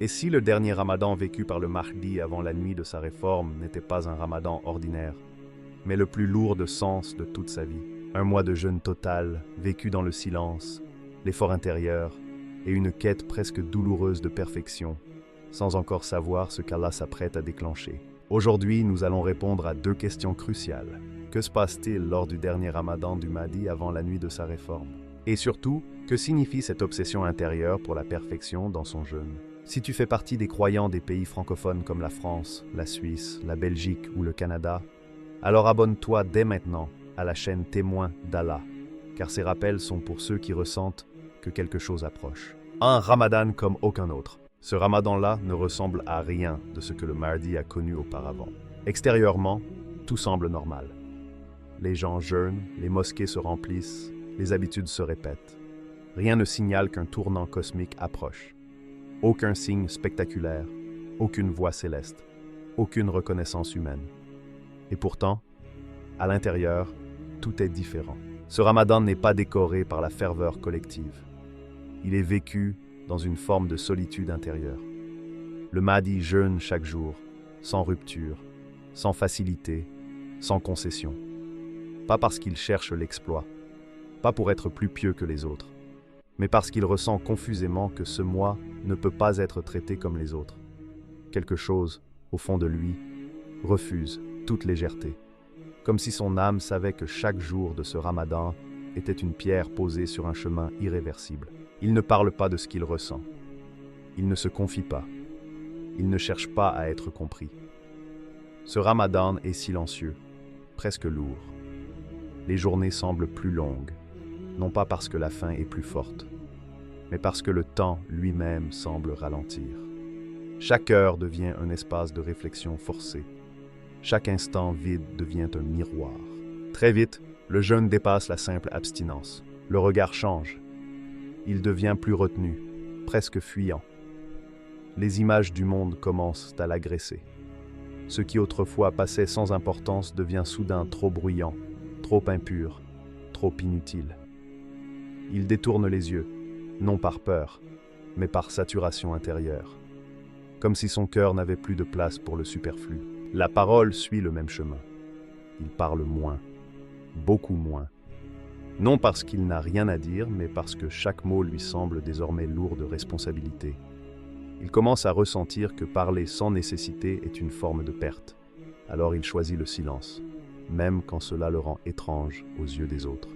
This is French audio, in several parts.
Et si le dernier ramadan vécu par le Mahdi avant la nuit de sa réforme n'était pas un ramadan ordinaire, mais le plus lourd de sens de toute sa vie, un mois de jeûne total, vécu dans le silence, l'effort intérieur et une quête presque douloureuse de perfection, sans encore savoir ce qu'Allah s'apprête à déclencher. Aujourd'hui, nous allons répondre à deux questions cruciales. Que se passe-t-il lors du dernier ramadan du Mahdi avant la nuit de sa réforme? Et surtout, que signifie cette obsession intérieure pour la perfection dans son jeûne? Si tu fais partie des croyants des pays francophones comme la France, la Suisse, la Belgique ou le Canada, alors abonne-toi dès maintenant à la chaîne Témoin d'Allah, car ces rappels sont pour ceux qui ressentent que quelque chose approche. Un ramadan comme aucun autre. Ce ramadan-là ne ressemble à rien de ce que le Mahdi a connu auparavant. Extérieurement, tout semble normal. Les gens jeûnent, les mosquées se remplissent, les habitudes se répètent. Rien ne signale qu'un tournant cosmique approche. Aucun signe spectaculaire, aucune voix céleste, aucune reconnaissance humaine. Et pourtant, à l'intérieur, tout est différent. Ce ramadan n'est pas décoré par la ferveur collective. Il est vécu dans une forme de solitude intérieure. Le Mahdi jeûne chaque jour, sans rupture, sans facilité, sans concession. Pas parce qu'il cherche l'exploit, pas pour être plus pieux que les autres, mais parce qu'il ressent confusément que ce mois ne peut pas être traité comme les autres. Quelque chose, au fond de lui, refuse toute légèreté, comme si son âme savait que chaque jour de ce ramadan était une pierre posée sur un chemin irréversible. Il ne parle pas de ce qu'il ressent. Il ne se confie pas. Il ne cherche pas à être compris. Ce ramadan est silencieux, presque lourd. Les journées semblent plus longues, non pas parce que la faim est plus forte, mais parce que le temps lui-même semble ralentir. Chaque heure devient un espace de réflexion forcée. Chaque instant vide devient un miroir. Très vite, le jeûne dépasse la simple abstinence. Le regard change. Il devient plus retenu, presque fuyant. Les images du monde commencent à l'agresser. Ce qui autrefois passait sans importance devient soudain trop bruyant, trop impur, trop inutile. Il détourne les yeux, non par peur, mais par saturation intérieure, comme si son cœur n'avait plus de place pour le superflu. La parole suit le même chemin. Il parle moins, beaucoup moins. Non parce qu'il n'a rien à dire, mais parce que chaque mot lui semble désormais lourd de responsabilité. Il commence à ressentir que parler sans nécessité est une forme de perte. Alors il choisit le silence, même quand cela le rend étrange aux yeux des autres,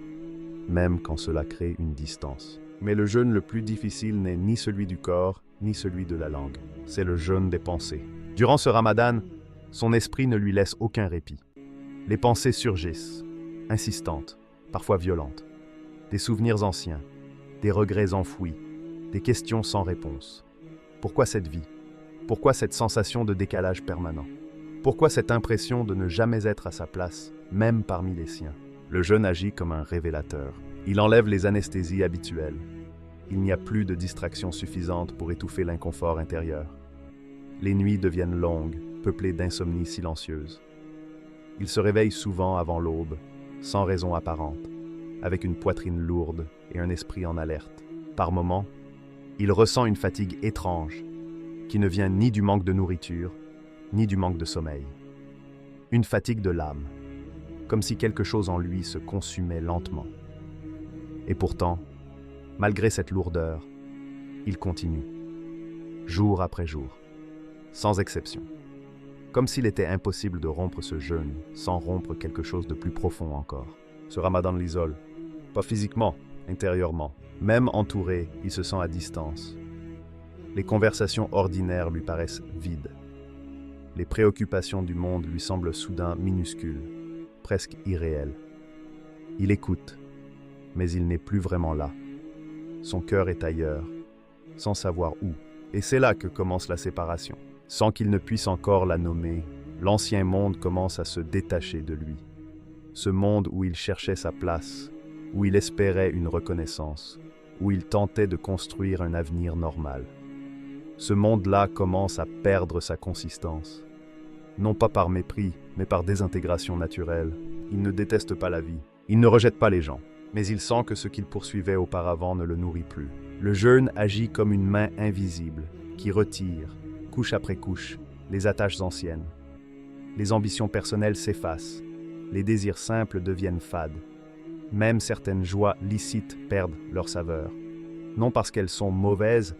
même quand cela crée une distance. Mais le jeûne le plus difficile n'est ni celui du corps, ni celui de la langue. C'est le jeûne des pensées. Durant ce ramadan, son esprit ne lui laisse aucun répit. Les pensées surgissent, insistantes, parfois violentes. Des souvenirs anciens, des regrets enfouis, des questions sans réponse. Pourquoi cette vie? Pourquoi cette sensation de décalage permanent? Pourquoi cette impression de ne jamais être à sa place, même parmi les siens? Le jeûne agit comme un révélateur. Il enlève les anesthésies habituelles. Il n'y a plus de distraction suffisante pour étouffer l'inconfort intérieur. Les nuits deviennent longues, peuplées d'insomnies silencieuses. Il se réveille souvent avant l'aube, sans raison apparente, avec une poitrine lourde et un esprit en alerte. Par moments, il ressent une fatigue étrange, qui ne vient ni du manque de nourriture, ni du manque de sommeil. Une fatigue de l'âme, comme si quelque chose en lui se consumait lentement. Et pourtant, malgré cette lourdeur, il continue, jour après jour, sans exception. Comme s'il était impossible de rompre ce jeûne sans rompre quelque chose de plus profond encore. Ce ramadan l'isole, pas physiquement, intérieurement. Même entouré, il se sent à distance. Les conversations ordinaires lui paraissent vides. Les préoccupations du monde lui semblent soudain minuscules, presque irréelles. Il écoute, mais il n'est plus vraiment là. Son cœur est ailleurs, sans savoir où. Et c'est là que commence la séparation. Sans qu'il ne puisse encore la nommer, l'ancien monde commence à se détacher de lui. Ce monde où il cherchait sa place, où il espérait une reconnaissance, où il tentait de construire un avenir normal. Ce monde-là commence à perdre sa consistance. Non pas par mépris, mais par désintégration naturelle. Il ne déteste pas la vie. Il ne rejette pas les gens. Mais il sent que ce qu'il poursuivait auparavant ne le nourrit plus. Le jeûne agit comme une main invisible qui retire, couche après couche, les attaches anciennes. Les ambitions personnelles s'effacent, les désirs simples deviennent fades. Même certaines joies licites perdent leur saveur, non parce qu'elles sont mauvaises,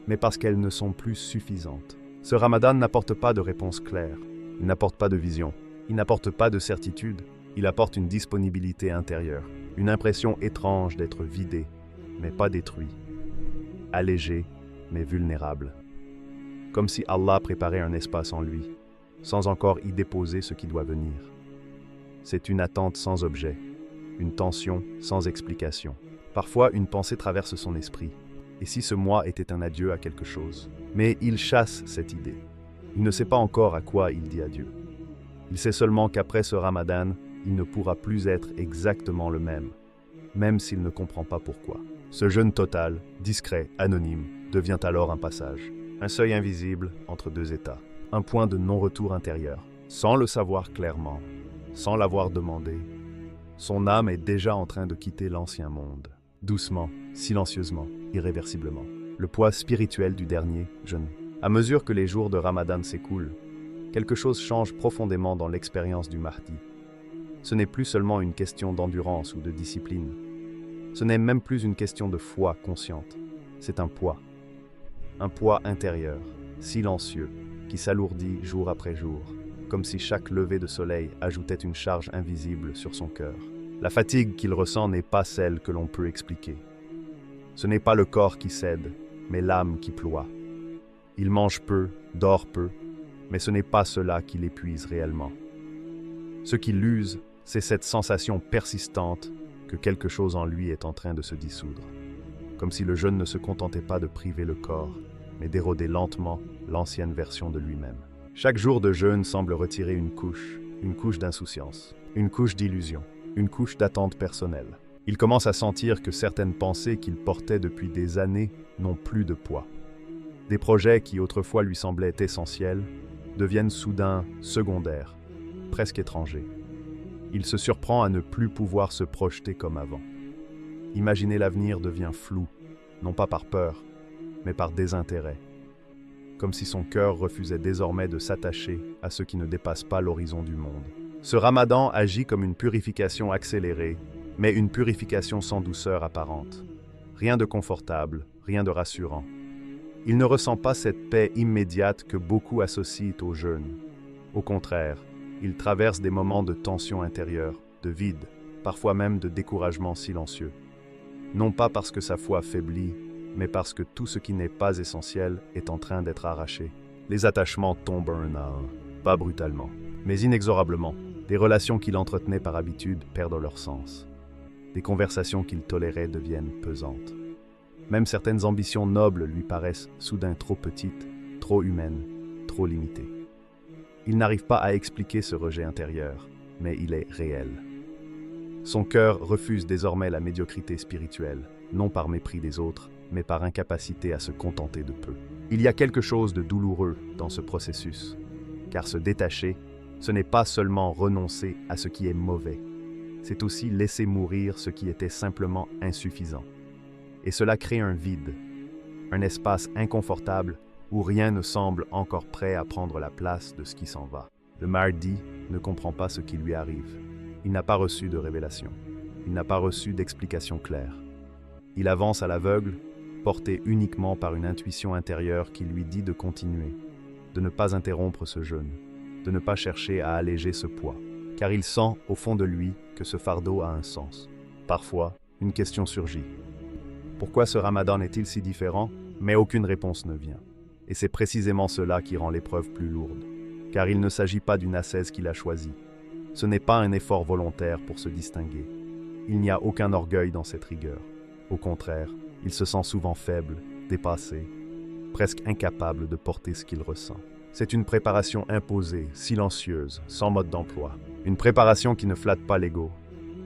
mais parce qu'elles ne sont plus suffisantes. Ce Ramadan n'apporte pas de réponse claire, il n'apporte pas de vision, il n'apporte pas de certitude, il apporte une disponibilité intérieure, une impression étrange d'être vidé, mais pas détruit, allégé, mais vulnérable. Comme si Allah préparait un espace en lui, sans encore y déposer ce qui doit venir. C'est une attente sans objet, une tension sans explication. Parfois, une pensée traverse son esprit. Et si ce mois était un adieu à quelque chose? Mais il chasse cette idée. Il ne sait pas encore à quoi il dit adieu. Il sait seulement qu'après ce Ramadan, il ne pourra plus être exactement le même s'il ne comprend pas pourquoi. Ce jeûne total, discret, anonyme, devient alors un passage, un seuil invisible entre deux états, un point de non-retour intérieur. Sans le savoir clairement, sans l'avoir demandé, son âme est déjà en train de quitter l'ancien monde. Doucement, silencieusement, irréversiblement. Le poids spirituel du dernier jeûne. À mesure que les jours de Ramadan s'écoulent, quelque chose change profondément dans l'expérience du Mahdi. Ce n'est plus seulement une question d'endurance ou de discipline. Ce n'est même plus une question de foi consciente. C'est un poids intérieur, silencieux, qui s'alourdit jour après jour, comme si chaque lever de soleil ajoutait une charge invisible sur son cœur. La fatigue qu'il ressent n'est pas celle que l'on peut expliquer. Ce n'est pas le corps qui cède, mais l'âme qui ploie. Il mange peu, dort peu, mais ce n'est pas cela qui l'épuise réellement. Ce qui l'use, c'est cette sensation persistante que quelque chose en lui est en train de se dissoudre. Comme si le jeûne ne se contentait pas de priver le corps, mais d'éroder lentement l'ancienne version de lui-même. Chaque jour de jeûne semble retirer une couche d'insouciance, une couche d'illusion, une couche d'attente personnelle. Il commence à sentir que certaines pensées qu'il portait depuis des années n'ont plus de poids. Des projets qui autrefois lui semblaient essentiels deviennent soudain secondaires, presque étrangers. Il se surprend à ne plus pouvoir se projeter comme avant. Imaginer l'avenir devient flou, non pas par peur, mais par désintérêt. Comme si son cœur refusait désormais de s'attacher à ce qui ne dépasse pas l'horizon du monde. Ce Ramadan agit comme une purification accélérée, mais une purification sans douceur apparente. Rien de confortable, rien de rassurant. Il ne ressent pas cette paix immédiate que beaucoup associent au jeûne. Au contraire, il traverse des moments de tension intérieure, de vide, parfois même de découragement silencieux. Non pas parce que sa foi faiblit, mais parce que tout ce qui n'est pas essentiel est en train d'être arraché. Les attachements tombent un à un, pas brutalement, mais inexorablement. Des relations qu'il entretenait par habitude perdent leur sens. Des conversations qu'il tolérait deviennent pesantes. Même certaines ambitions nobles lui paraissent soudain trop petites, trop humaines, trop limitées. Il n'arrive pas à expliquer ce rejet intérieur, mais il est réel. Son cœur refuse désormais la médiocrité spirituelle, non par mépris des autres, mais par incapacité à se contenter de peu. Il y a quelque chose de douloureux dans ce processus, car se détacher, ce n'est pas seulement renoncer à ce qui est mauvais, c'est aussi laisser mourir ce qui était simplement insuffisant. Et cela crée un vide, un espace inconfortable où rien ne semble encore prêt à prendre la place de ce qui s'en va. Le Mahdi ne comprend pas ce qui lui arrive. Il n'a pas reçu de révélation. Il n'a pas reçu d'explication claire. Il avance à l'aveugle, porté uniquement par une intuition intérieure qui lui dit de continuer, de ne pas interrompre ce jeûne, de ne pas chercher à alléger ce poids, car il sent au fond de lui que ce fardeau a un sens. Parfois, une question surgit. Pourquoi ce Ramadan est-il si différent? Mais aucune réponse ne vient. Et c'est précisément cela qui rend l'épreuve plus lourde, car il ne s'agit pas d'une ascèse qu'il a choisie. Ce n'est pas un effort volontaire pour se distinguer. Il n'y a aucun orgueil dans cette rigueur. Au contraire, il se sent souvent faible, dépassé, presque incapable de porter ce qu'il ressent. C'est une préparation imposée, silencieuse, sans mode d'emploi. Une préparation qui ne flatte pas l'ego,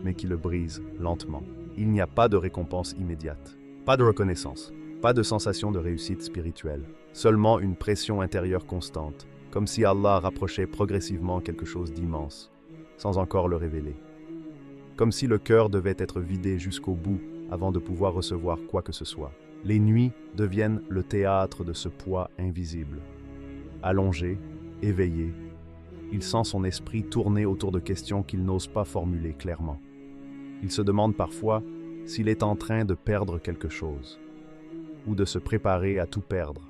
mais qui le brise lentement. Il n'y a pas de récompense immédiate, pas de reconnaissance, pas de sensation de réussite spirituelle, seulement une pression intérieure constante, comme si Allah rapprochait progressivement quelque chose d'immense, sans encore le révéler. Comme si le cœur devait être vidé jusqu'au bout avant de pouvoir recevoir quoi que ce soit. Les nuits deviennent le théâtre de ce poids invisible. Allongé, éveillé, il sent son esprit tourner autour de questions qu'il n'ose pas formuler clairement. Il se demande parfois s'il est en train de perdre quelque chose, ou de se préparer à tout perdre.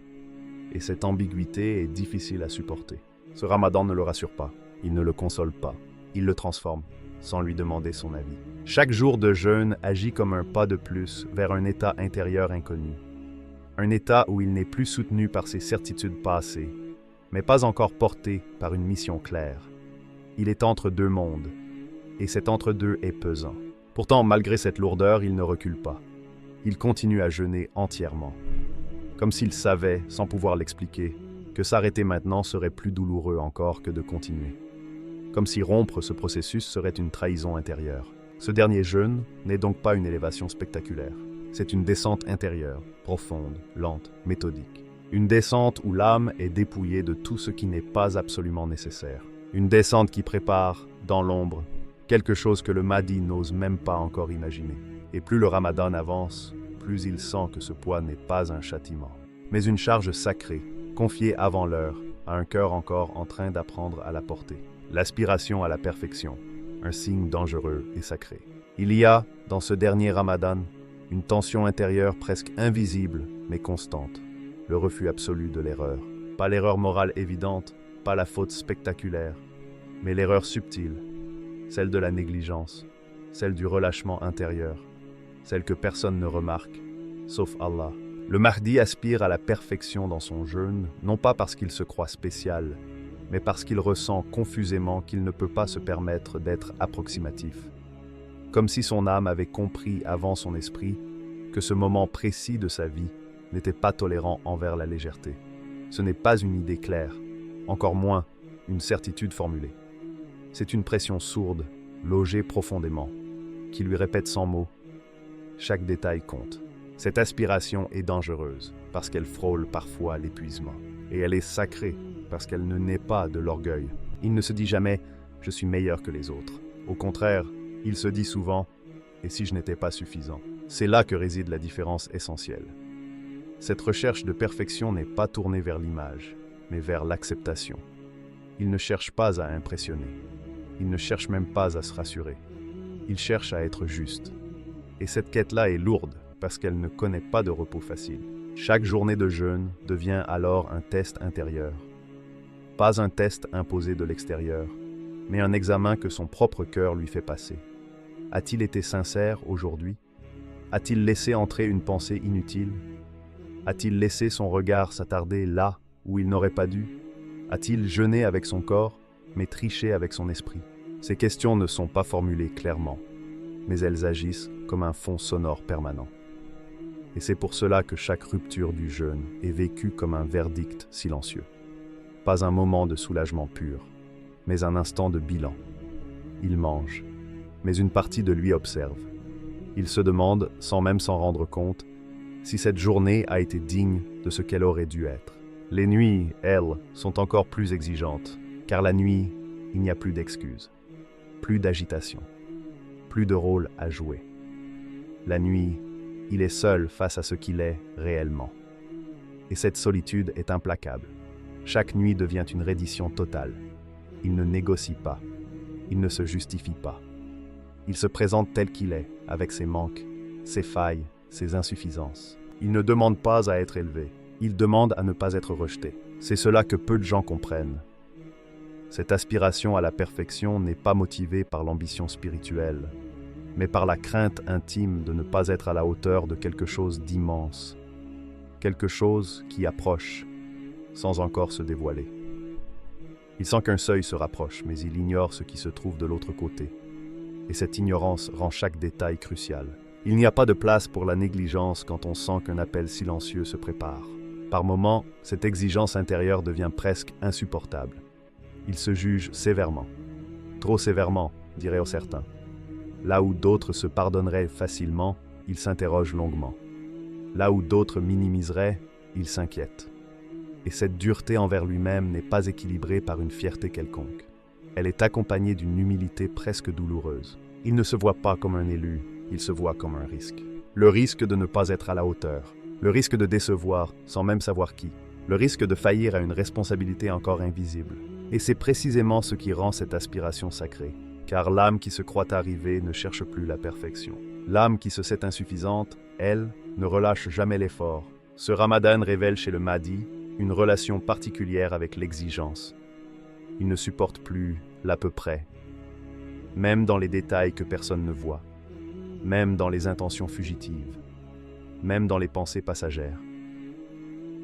Et cette ambiguïté est difficile à supporter. Ce ramadan ne le rassure pas, il ne le console pas, il le transforme, sans lui demander son avis. Chaque jour de jeûne agit comme un pas de plus vers un état intérieur inconnu. Un état où il n'est plus soutenu par ses certitudes passées, mais pas encore porté par une mission claire. Il est entre deux mondes, et cet entre-deux est pesant. Pourtant, malgré cette lourdeur, il ne recule pas. Il continue à jeûner entièrement, comme s'il savait, sans pouvoir l'expliquer, que s'arrêter maintenant serait plus douloureux encore que de continuer. Comme si rompre ce processus serait une trahison intérieure. Ce dernier jeûne n'est donc pas une élévation spectaculaire. C'est une descente intérieure, profonde, lente, méthodique. Une descente où l'âme est dépouillée de tout ce qui n'est pas absolument nécessaire. Une descente qui prépare, dans l'ombre, quelque chose que le Mahdi n'ose même pas encore imaginer. Et plus le ramadan avance, plus il sent que ce poids n'est pas un châtiment, mais une charge sacrée, confiée avant l'heure, à un cœur encore en train d'apprendre à la porter. L'aspiration à la perfection, un signe dangereux et sacré. Il y a, dans ce dernier ramadan, une tension intérieure presque invisible, mais constante. Le refus absolu de l'erreur. Pas l'erreur morale évidente, pas la faute spectaculaire, mais l'erreur subtile, celle de la négligence, celle du relâchement intérieur, celle que personne ne remarque, sauf Allah. Le Mahdi aspire à la perfection dans son jeûne, non pas parce qu'il se croit spécial, mais parce qu'il ressent confusément qu'il ne peut pas se permettre d'être approximatif. Comme si son âme avait compris avant son esprit que ce moment précis de sa vie n'était pas tolérant envers la légèreté. Ce n'est pas une idée claire, encore moins une certitude formulée. C'est une pression sourde, logée profondément, qui lui répète sans mots « Chaque détail compte ». Cette aspiration est dangereuse parce qu'elle frôle parfois l'épuisement. Et elle est sacrée parce qu'elle ne naît pas de l'orgueil. Il ne se dit jamais « je suis meilleur que les autres ». Au contraire, il se dit souvent « et si je n'étais pas suffisant ». C'est là que réside la différence essentielle. Cette recherche de perfection n'est pas tournée vers l'image, mais vers l'acceptation. Il ne cherche pas à impressionner. Il ne cherche même pas à se rassurer. Il cherche à être juste. Et cette quête-là est lourde parce qu'elle ne connaît pas de repos facile. Chaque journée de jeûne devient alors un test intérieur. Pas un test imposé de l'extérieur, mais un examen que son propre cœur lui fait passer. A-t-il été sincère aujourd'hui? A-t-il laissé entrer une pensée inutile? A-t-il laissé son regard s'attarder là où il n'aurait pas dû? A-t-il jeûné avec son corps, mais triché avec son esprit? Ces questions ne sont pas formulées clairement, mais elles agissent comme un fond sonore permanent. Et c'est pour cela que chaque rupture du jeûne est vécue comme un verdict silencieux. Pas un moment de soulagement pur, mais un instant de bilan. Il mange, mais une partie de lui observe. Il se demande, sans même s'en rendre compte, si cette journée a été digne de ce qu'elle aurait dû être. Les nuits, elles, sont encore plus exigeantes, car la nuit, il n'y a plus d'excuses, plus d'agitation, plus de rôle à jouer. La nuit, il est seul face à ce qu'il est réellement. Et cette solitude est implacable. Chaque nuit devient une reddition totale. Il ne négocie pas, il ne se justifie pas. Il se présente tel qu'il est, avec ses manques, ses failles, ses insuffisances. Il ne demande pas à être élevé, il demande à ne pas être rejeté. C'est cela que peu de gens comprennent. Cette aspiration à la perfection n'est pas motivée par l'ambition spirituelle, mais par la crainte intime de ne pas être à la hauteur de quelque chose d'immense, quelque chose qui approche, sans encore se dévoiler. Il sent qu'un seuil se rapproche, mais il ignore ce qui se trouve de l'autre côté. Et cette ignorance rend chaque détail crucial. Il n'y a pas de place pour la négligence quand on sent qu'un appel silencieux se prépare. Par moments, cette exigence intérieure devient presque insupportable. Il se juge sévèrement. Trop sévèrement, diraient certains. Là où d'autres se pardonneraient facilement, il s'interroge longuement. Là où d'autres minimiseraient, il s'inquiète. Et cette dureté envers lui-même n'est pas équilibrée par une fierté quelconque. Elle est accompagnée d'une humilité presque douloureuse. Il ne se voit pas comme un élu, il se voit comme un risque. Le risque de ne pas être à la hauteur, le risque de décevoir sans même savoir qui, le risque de faillir à une responsabilité encore invisible. Et c'est précisément ce qui rend cette aspiration sacrée, car l'âme qui se croit arrivée ne cherche plus la perfection. L'âme qui se sait insuffisante, elle, ne relâche jamais l'effort. Ce Ramadan révèle chez le Mahdi une relation particulière avec l'exigence. Il ne supporte plus l'à peu près, même dans les détails que personne ne voit, même dans les intentions fugitives, même dans les pensées passagères.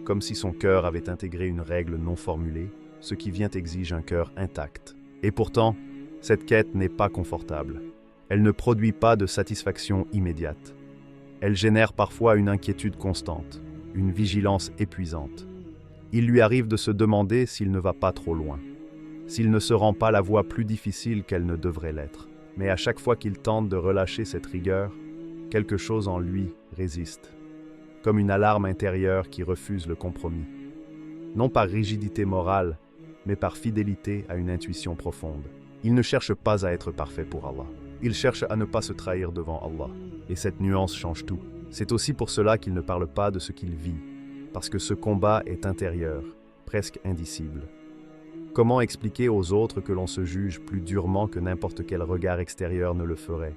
Comme si son cœur avait intégré une règle non formulée, ce qui vient exige un cœur intact. Et pourtant, cette quête n'est pas confortable. Elle ne produit pas de satisfaction immédiate. Elle génère parfois une inquiétude constante, une vigilance épuisante. Il lui arrive de se demander s'il ne va pas trop loin, s'il ne se rend pas la voie plus difficile qu'elle ne devrait l'être. Mais à chaque fois qu'il tente de relâcher cette rigueur, quelque chose en lui résiste, comme une alarme intérieure qui refuse le compromis. Non par rigidité morale, mais par fidélité à une intuition profonde. Il ne cherche pas à être parfait pour Allah. Il cherche à ne pas se trahir devant Allah. Et cette nuance change tout. C'est aussi pour cela qu'il ne parle pas de ce qu'il vit, parce que ce combat est intérieur, presque indicible. Comment expliquer aux autres que l'on se juge plus durement que n'importe quel regard extérieur ne le ferait?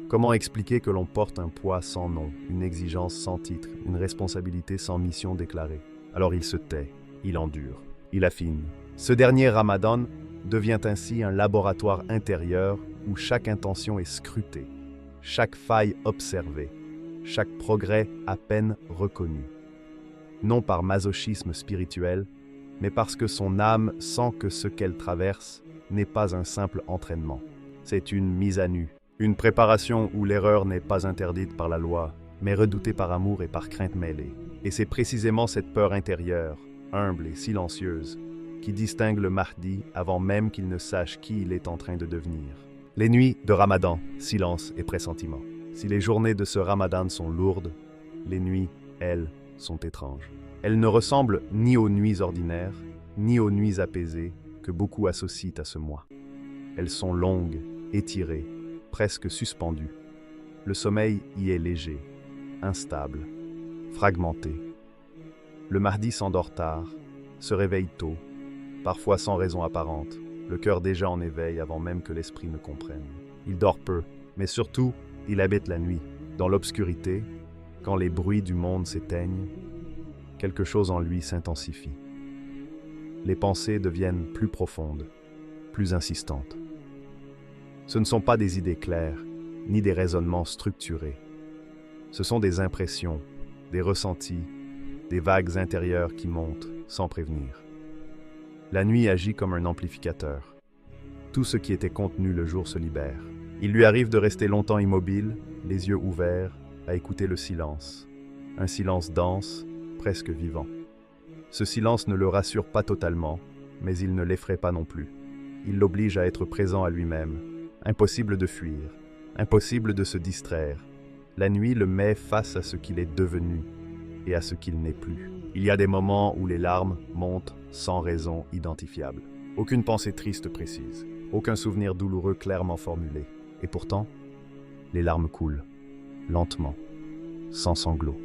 Comment expliquer que l'on porte un poids sans nom, une exigence sans titre, une responsabilité sans mission déclarée? Alors il se tait, il endure, il affine. Ce dernier Ramadan devient ainsi un laboratoire intérieur où chaque intention est scrutée, chaque faille observée, chaque progrès à peine reconnu. Non par masochisme spirituel, mais parce que son âme sent que ce qu'elle traverse n'est pas un simple entraînement. C'est une mise à nu, une préparation où l'erreur n'est pas interdite par la loi, mais redoutée par amour et par crainte mêlée. Et c'est précisément cette peur intérieure, humble et silencieuse, qui distingue le Mahdi avant même qu'il ne sache qui il est en train de devenir. Les nuits de Ramadan, silence et pressentiment. Si les journées de ce Ramadan sont lourdes, les nuits, elles, sont étranges. Elles ne ressemblent ni aux nuits ordinaires, ni aux nuits apaisées que beaucoup associent à ce mois. Elles sont longues, étirées, presque suspendues. Le sommeil y est léger, instable, fragmenté. Le Mahdi s'endort tard, se réveille tôt, parfois sans raison apparente, le cœur déjà en éveil avant même que l'esprit ne comprenne. Il dort peu, mais surtout, il habite la nuit. Dans l'obscurité, quand les bruits du monde s'éteignent, quelque chose en lui s'intensifie. Les pensées deviennent plus profondes, plus insistantes. Ce ne sont pas des idées claires, ni des raisonnements structurés. Ce sont des impressions, des ressentis, des vagues intérieures qui montent sans prévenir. La nuit agit comme un amplificateur. Tout ce qui était contenu le jour se libère. Il lui arrive de rester longtemps immobile, les yeux ouverts, à écouter le silence. Un silence dense, presque vivant. Ce silence ne le rassure pas totalement, mais il ne l'effraie pas non plus. Il l'oblige à être présent à lui-même. Impossible de fuir, impossible de se distraire. La nuit le met face à ce qu'il est devenu et à ce qu'il n'est plus. Il y a des moments où les larmes montent sans raison identifiable. Aucune pensée triste précise, aucun souvenir douloureux clairement formulé. Et pourtant, les larmes coulent, lentement, sans sanglots,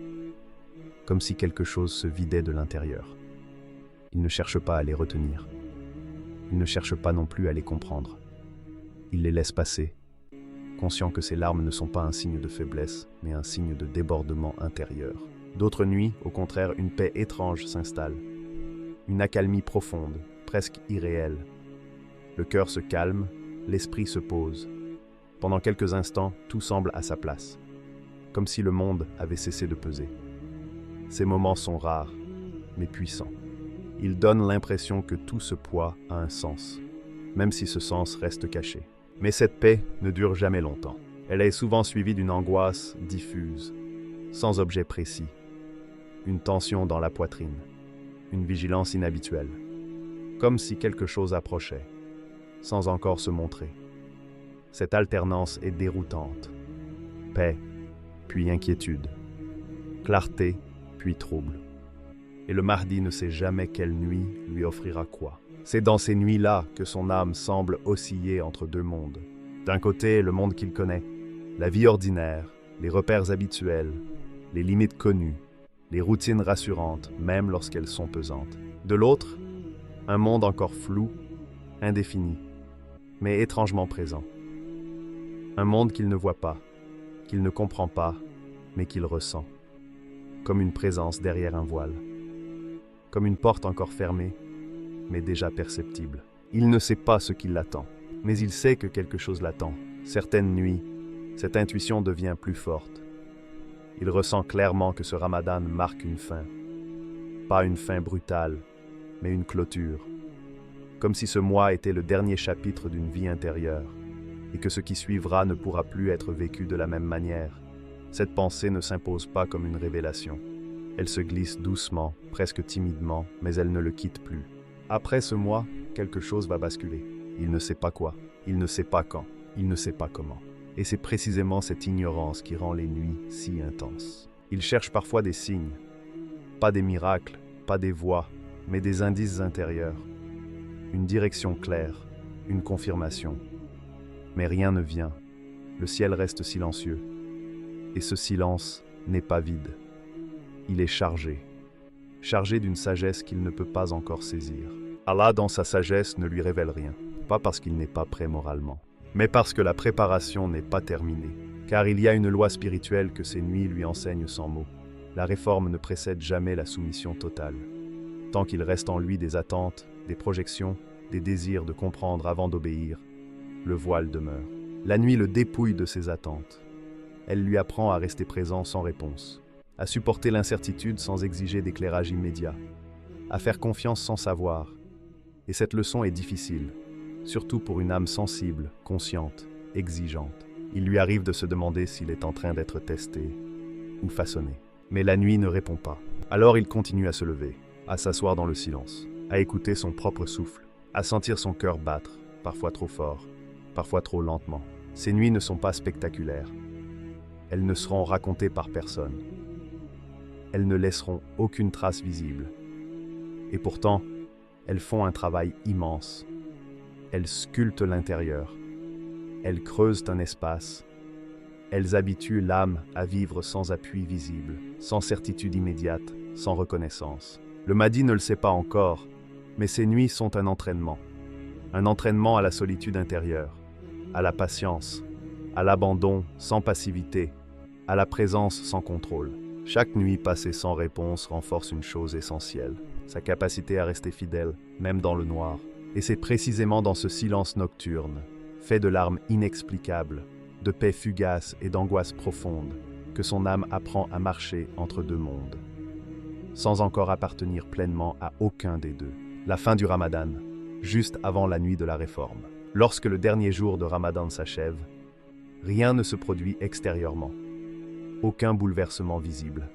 comme si quelque chose se vidait de l'intérieur. Il ne cherche pas à les retenir. Il ne cherche pas non plus à les comprendre. Il les laisse passer, conscient que ces larmes ne sont pas un signe de faiblesse, mais un signe de débordement intérieur. D'autres nuits, au contraire, une paix étrange s'installe. Une accalmie profonde, presque irréelle. Le cœur se calme, l'esprit se pose. Pendant quelques instants, tout semble à sa place, comme si le monde avait cessé de peser. Ces moments sont rares, mais puissants. Ils donnent l'impression que tout ce poids a un sens, même si ce sens reste caché. Mais cette paix ne dure jamais longtemps. Elle est souvent suivie d'une angoisse diffuse, sans objet précis, une tension dans la poitrine, une vigilance inhabituelle, comme si quelque chose approchait, sans encore se montrer. Cette alternance est déroutante. Paix, puis inquiétude. Clarté, puis trouble. Et le Mahdi ne sait jamais quelle nuit lui offrira quoi. C'est dans ces nuits-là que son âme semble osciller entre deux mondes. D'un côté, le monde qu'il connaît, la vie ordinaire, les repères habituels, les limites connues, les routines rassurantes, même lorsqu'elles sont pesantes. De l'autre, un monde encore flou, indéfini, mais étrangement présent. Un monde qu'il ne voit pas, qu'il ne comprend pas, mais qu'il ressent, comme une présence derrière un voile, comme une porte encore fermée, mais déjà perceptible. Il ne sait pas ce qui l'attend, mais il sait que quelque chose l'attend. Certaines nuits, cette intuition devient plus forte. Il ressent clairement que ce Ramadan marque une fin. Pas une fin brutale, mais une clôture. Comme si ce mois était le dernier chapitre d'une vie intérieure, et que ce qui suivra ne pourra plus être vécu de la même manière. Cette pensée ne s'impose pas comme une révélation. Elle se glisse doucement, presque timidement, mais elle ne le quitte plus. Après ce mois, quelque chose va basculer. Il ne sait pas quoi, il ne sait pas quand, il ne sait pas comment. Et c'est précisément cette ignorance qui rend les nuits si intenses. Il cherche parfois des signes, pas des miracles, pas des voix, mais des indices intérieurs. Une direction claire, une confirmation. Mais rien ne vient. Le ciel reste silencieux. Et ce silence n'est pas vide. Il est chargé. Chargé d'une sagesse qu'il ne peut pas encore saisir. Allah, dans sa sagesse, ne lui révèle rien. Pas parce qu'il n'est pas prêt moralement, mais parce que la préparation n'est pas terminée. Car il y a une loi spirituelle que ces nuits lui enseignent sans mots. La réforme ne précède jamais la soumission totale. Tant qu'il reste en lui des attentes, des projections, des désirs de comprendre avant d'obéir, le voile demeure. La nuit le dépouille de ses attentes. Elle lui apprend à rester présent sans réponse, à supporter l'incertitude sans exiger d'éclairage immédiat, à faire confiance sans savoir. Et cette leçon est difficile, surtout pour une âme sensible, consciente, exigeante. Il lui arrive de se demander s'il est en train d'être testé ou façonné. Mais la nuit ne répond pas. Alors il continue à se lever, à s'asseoir dans le silence, à écouter son propre souffle, à sentir son cœur battre, parfois trop fort, parfois trop lentement. Ces nuits ne sont pas spectaculaires. Elles ne seront racontées par personne. Elles ne laisseront aucune trace visible. Et pourtant, elles font un travail immense. Elles sculptent l'intérieur. Elles creusent un espace. Elles habituent l'âme à vivre sans appui visible, sans certitude immédiate, sans reconnaissance. Le Mahdi ne le sait pas encore, mais ces nuits sont un entraînement. Un entraînement à la solitude intérieure, à la patience, à l'abandon sans passivité, à la présence sans contrôle. Chaque nuit passée sans réponse renforce une chose essentielle, sa capacité à rester fidèle, même dans le noir. Et c'est précisément dans ce silence nocturne, fait de larmes inexplicables, de paix fugace et d'angoisse profonde, que son âme apprend à marcher entre deux mondes, sans encore appartenir pleinement à aucun des deux. La fin du Ramadan, juste avant la nuit de la réforme. Lorsque le dernier jour de Ramadan s'achève, rien ne se produit extérieurement. Aucun bouleversement visible.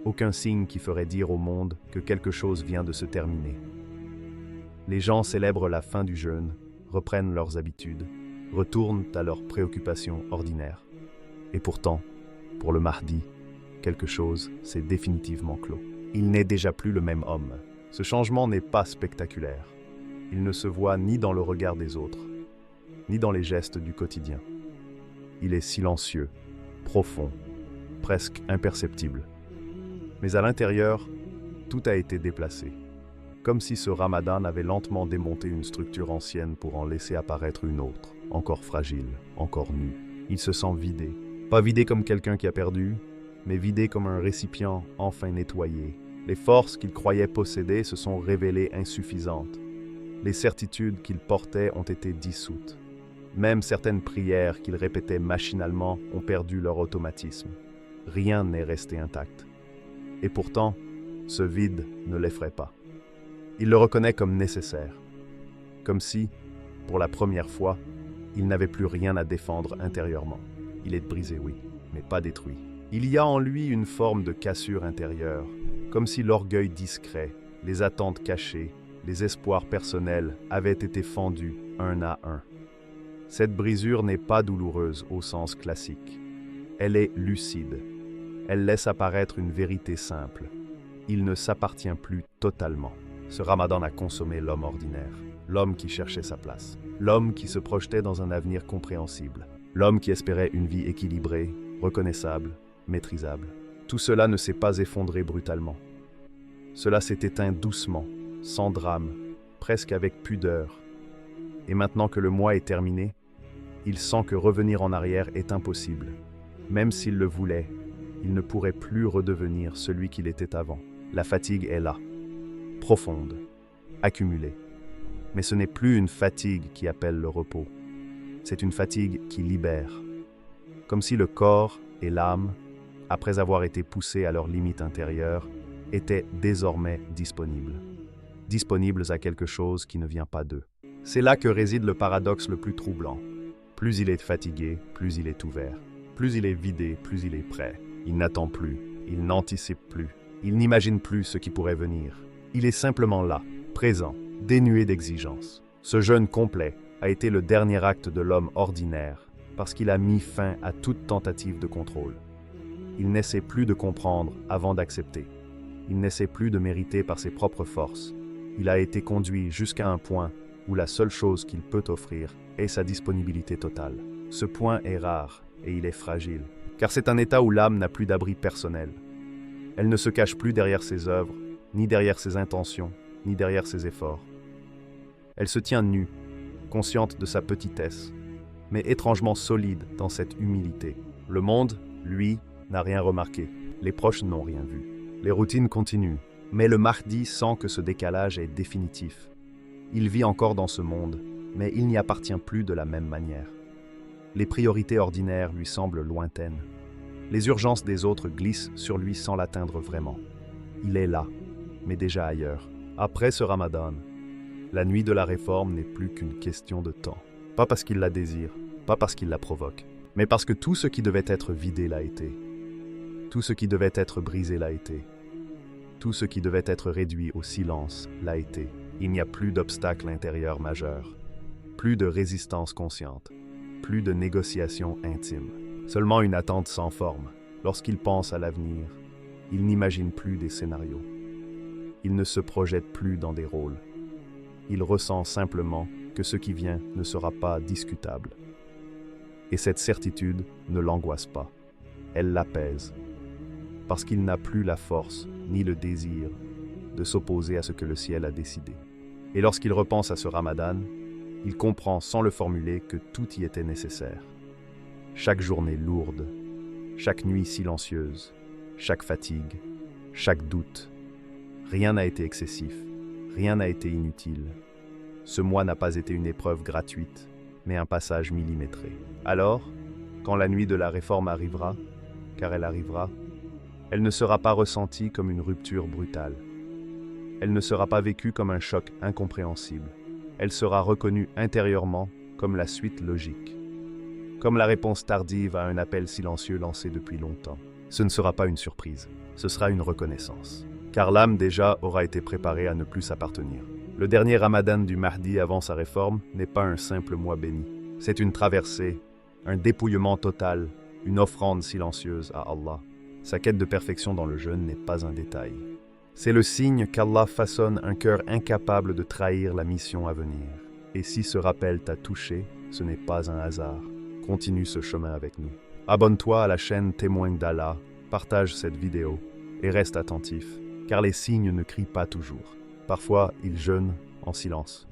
Aucun signe qui ferait dire au monde que quelque chose vient de se terminer. Les gens célèbrent la fin du jeûne, reprennent leurs habitudes, retournent à leurs préoccupations ordinaires. Et pourtant, pour le Mahdi, quelque chose s'est définitivement clos. Il n'est déjà plus le même homme. Ce changement n'est pas spectaculaire. Il ne se voit ni dans le regard des autres, ni dans les gestes du quotidien. Il est silencieux, profond, presque imperceptible. Mais à l'intérieur, tout a été déplacé. Comme si ce Ramadan avait lentement démonté une structure ancienne pour en laisser apparaître une autre, encore fragile, encore nue. Il se sent vidé. Pas vidé comme quelqu'un qui a perdu, mais vidé comme un récipient enfin nettoyé. Les forces qu'il croyait posséder se sont révélées insuffisantes. Les certitudes qu'il portait ont été dissoutes. Même certaines prières qu'il répétait machinalement ont perdu leur automatisme. Rien n'est resté intact. Et pourtant, ce vide ne l'effraie pas. Il le reconnaît comme nécessaire. Comme si, pour la première fois, il n'avait plus rien à défendre intérieurement. Il est brisé, oui, mais pas détruit. Il y a en lui une forme de cassure intérieure, comme si l'orgueil discret, les attentes cachées, les espoirs personnels avaient été fendus un à un. Cette brisure n'est pas douloureuse au sens classique. Elle est lucide. Elle laisse apparaître une vérité simple. Il ne s'appartient plus totalement. Ce Ramadan a consommé l'homme ordinaire, l'homme qui cherchait sa place, l'homme qui se projetait dans un avenir compréhensible, l'homme qui espérait une vie équilibrée, reconnaissable, maîtrisable. Tout cela ne s'est pas effondré brutalement. Cela s'est éteint doucement, sans drame, presque avec pudeur. Et maintenant que le mois est terminé, il sent que revenir en arrière est impossible. Même s'il le voulait, il ne pourrait plus redevenir celui qu'il était avant. La fatigue est là, profonde, accumulée. Mais ce n'est plus une fatigue qui appelle le repos. C'est une fatigue qui libère. Comme si le corps et l'âme, après avoir été poussés à leurs limites intérieures, étaient désormais disponibles. Disponibles à quelque chose qui ne vient pas d'eux. C'est là que réside le paradoxe le plus troublant. Plus il est fatigué, plus il est ouvert. Plus il est vidé, plus il est prêt. Il n'attend plus, il n'anticipe plus, il n'imagine plus ce qui pourrait venir. Il est simplement là, présent, dénué d'exigence. Ce jeûne complet a été le dernier acte de l'homme ordinaire parce qu'il a mis fin à toute tentative de contrôle. Il n'essaie plus de comprendre avant d'accepter. Il n'essaie plus de mériter par ses propres forces. Il a été conduit jusqu'à un point où la seule chose qu'il peut offrir est sa disponibilité totale. Ce point est rare et il est fragile, car c'est un état où l'âme n'a plus d'abri personnel. Elle ne se cache plus derrière ses œuvres, ni derrière ses intentions, ni derrière ses efforts. Elle se tient nue, consciente de sa petitesse, mais étrangement solide dans cette humilité. Le monde, lui, n'a rien remarqué. Les proches n'ont rien vu. Les routines continuent, mais le Mahdi sent que ce décalage est définitif. Il vit encore dans ce monde, mais il n'y appartient plus de la même manière. Les priorités ordinaires lui semblent lointaines. Les urgences des autres glissent sur lui sans l'atteindre vraiment. Il est là, mais déjà ailleurs. Après ce Ramadan, la nuit de la réforme n'est plus qu'une question de temps. Pas parce qu'il la désire, pas parce qu'il la provoque, mais parce que tout ce qui devait être vidé l'a été. Tout ce qui devait être brisé l'a été. Tout ce qui devait être réduit au silence l'a été. Il n'y a plus d'obstacle intérieur majeur, plus de résistance consciente, plus de négociation intime. Seulement une attente sans forme. Lorsqu'il pense à l'avenir, il n'imagine plus des scénarios. Il ne se projette plus dans des rôles. Il ressent simplement que ce qui vient ne sera pas discutable. Et cette certitude ne l'angoisse pas. Elle l'apaise. Parce qu'il n'a plus la force ni le désir de s'opposer à ce que le ciel a décidé. Et lorsqu'il repense à ce Ramadan, il comprend sans le formuler que tout y était nécessaire. Chaque journée lourde, chaque nuit silencieuse, chaque fatigue, chaque doute. Rien n'a été excessif, rien n'a été inutile. Ce mois n'a pas été une épreuve gratuite, mais un passage millimétré. Alors, quand la nuit de la réforme arrivera, car elle arrivera, elle ne sera pas ressentie comme une rupture brutale. Elle ne sera pas vécue comme un choc incompréhensible. Elle sera reconnue intérieurement comme la suite logique, comme la réponse tardive à un appel silencieux lancé depuis longtemps. Ce ne sera pas une surprise, ce sera une reconnaissance, car l'âme déjà aura été préparée à ne plus s'appartenir. Le dernier Ramadan du Mahdi avant sa réforme n'est pas un simple mois béni. C'est une traversée, un dépouillement total, une offrande silencieuse à Allah. Sa quête de perfection dans le jeûne n'est pas un détail. C'est le signe qu'Allah façonne un cœur incapable de trahir la mission à venir. Et si ce rappel t'a touché, ce n'est pas un hasard. Continue ce chemin avec nous. Abonne-toi à la chaîne Témoin d'Allah, partage cette vidéo et reste attentif, car les signes ne crient pas toujours. Parfois, ils jeûnent en silence.